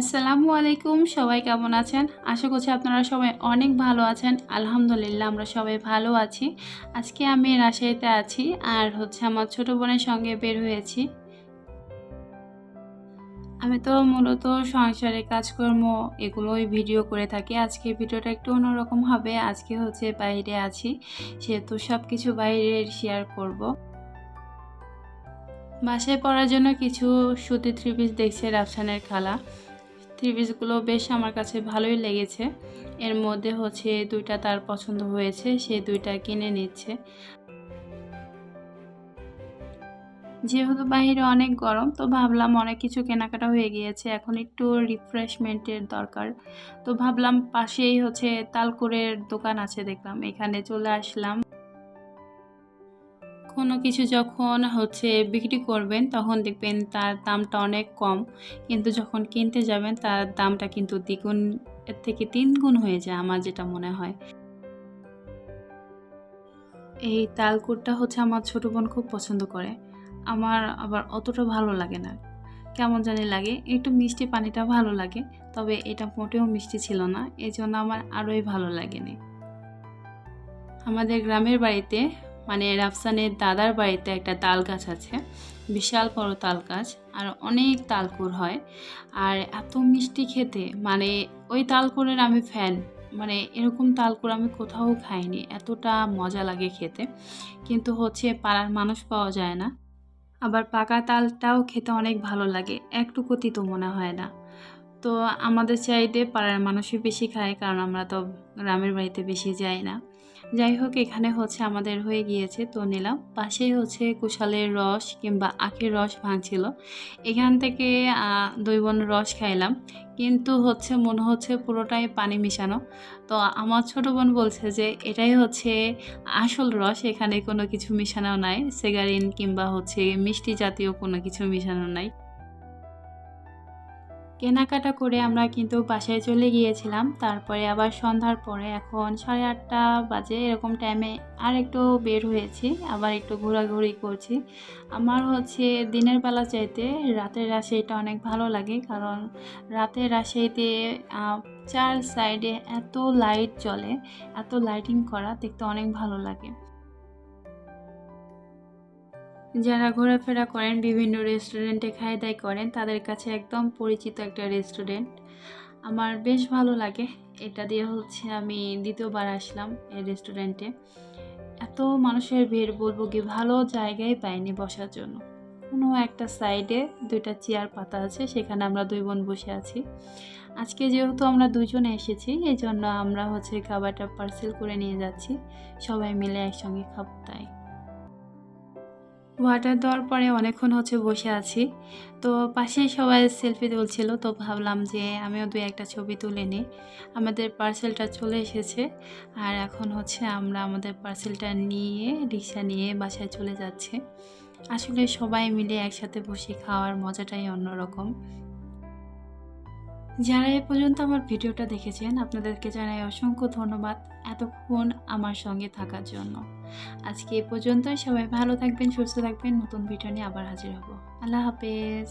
আসসালামু আলাইকুম। সবাই কেমন আছেন? আশা করছি আপনারা সবাই অনেক ভালো আছেন। আলহামদুলিল্লাহ আমরা সবাই ভালো আছি। আজকে আমি রাজশাহীতে আছি আর আমার ছোট বোনের সঙ্গে বের হয়েছি। আমি তো মূলত সংসারের কাজকর্ম এগুলোই ভিডিও করে থাকি। আজকের ভিডিওটা একটু অন্যরকম হবে। আজকে বাইরে আছি। সেহেতু সবকিছু বাইরের শেয়ার করব। বাসায় পরার জন্য কিছু সুতি থ্রি পিস দেখছে রাফসানের খালা। থ্রি পিসগুলো বেশ আমার কাছে ভালোই লেগেছে। এর মধ্যে ২টা তার পছন্দ হয়েছে, সে ২টা কিনে নিচ্ছে। যেহেতু বাহিরে অনেক গরম, তো ভাবলাম অনেক কিছু কেনাকাটা হয়ে গিয়েছে, এখন একটু রিফ্রেশমেন্টের দরকার। তো ভাবলাম পাশেই তালকুরের দোকান আছে, দেখলাম এখানে চলে আসলাম। কোনো কিছু যখন বিক্রি করবেন তখন দেখবেন তার দামটা অনেক কম, কিন্তু যখন কিনতে যাবেন তার দামটা কিন্তু দ্বিগুণ এর থেকে ৩ গুণ হয়ে যায় আমার যেটা মনে হয়। এই তালকুরটা আমার ছোট বোন খুব পছন্দ করে। আমার আবার অতটা ভালো লাগে না। কেমন জানি লাগে। একটু মিষ্টি পানিটা ভালো লাগে। তবে এটা মোটেও মিষ্টি ছিল না। এজন্য আমার আরোই ভালো লাগেনি। আমাদের গ্রামের বাড়িতে মানে রাফসানের দাদার বাড়িতে একটা তাল গাছ আছে। বিশাল বড় তাল গাছ আর অনেক তালকুর হয়। আর এত মিষ্টি খেতে, মানে ওই তালকুরের আমি ফ্যান। মানে এরকম তালকুর আমি কোথাও খাইনি। এতটা মজা লাগে খেতে। কিন্তু পাড়ার মানুষ পাওয়া যায় না। আবার পাকা তালটাও খেতে অনেক ভালো লাগে। একটুকু তিতো মনে হয় না। তো আমাদের চাইতে পাড়ার মানুষই বেশি খায়, কারণ আমরা তো গ্রামের বাড়িতে বেশি যাই না। যাই হোক, এখানে আমাদের হয়ে গিয়েছে, তো নিলাম। পাশেই কুশালের রস কিংবা আখের রস ভাঙছিল। এখান থেকে ২ বোন রস খাইলাম। কিন্তু মনে হচ্ছে পুরোটাই পানি মিশানো। তো আমার ছোট বোন বলছে যে এটাই আসল রস, এখানে কোনো কিছু মিশানো নাই। সেগারিন কিংবা মিষ্টি জাতীয় কোনো কিছু মিশানো নাই। কেনাকাটা করে আমরা কিন্তু বাসায় চলে গিয়েছিলাম। তারপরে আবার সন্ধ্যার পরে এখন 8:30 বাজে, এরকম টাইমে আরেকটু বের হয়েছি। আবার একটু ঘোরাঘুরি করছি। আমার দিনের বেলা চাইতে রাতের রাজশাহীটা অনেক ভালো লাগে। কারণ রাতের রাজশাহীতে ৪ সাইডে এত লাইট জ্বলে, এত লাইটিং করা, দেখতে অনেক ভালো লাগে। যারা ঘোরাফেরা করেন, বিভিন্ন রেস্টুরেন্টে খাই-দাই করেন, তাদের কাছে একদম পরিচিত একটা রেস্টুরেন্ট। আমার বেশ ভালো লাগে। এটা দিয়ে আমি ২য় বার আসলাম এই রেস্টুরেন্টে। এত মানুষের ভিড়, বলবো কি, ভালো জায়গাই পাইনি বসার জন্য। কোনো একটা সাইডে ২টা চেয়ার পাতা আছে, সেখানে আমরা ২ বোন বসে আছি। আজকে যেহেতু আমরা ২ জনে এসেছি, এজন্য আমরা খাবারটা পার্সেল করে নিয়ে যাচ্ছি। সবাই মিলে একসঙ্গে খাবো তাই। ওয়াটার দেওয়ার পরে অনেকক্ষণ বসে আছি। তো পাশেই সবাই সেলফি তুলছিল, তো ভাবলাম যে আমিও ২-১টা ছবি তুলে নিই। আমাদের পার্সেলটা চলে এসেছে। আর এখন আমরা আমাদের পার্সেলটা নিয়ে রিক্সা নিয়ে বাসায় চলে যাচ্ছি। আসলে সবাই মিলে একসাথে বসে খাওয়ার মজাটাই অন্যরকম। যারা এ পর্যন্ত আমার ভিডিওটা দেখেছেন, আপনাদেরকে জানাই অসংখ্য ধন্যবাদ এতক্ষণ আমার সঙ্গে থাকার জন্য। আজকে এ পর্যন্তই। সবাই ভালো থাকবেন, সুস্থ থাকবেন। নতুন ভিডিও নিয়ে আবার হাজির হব। আল্লাহ হাফেজ।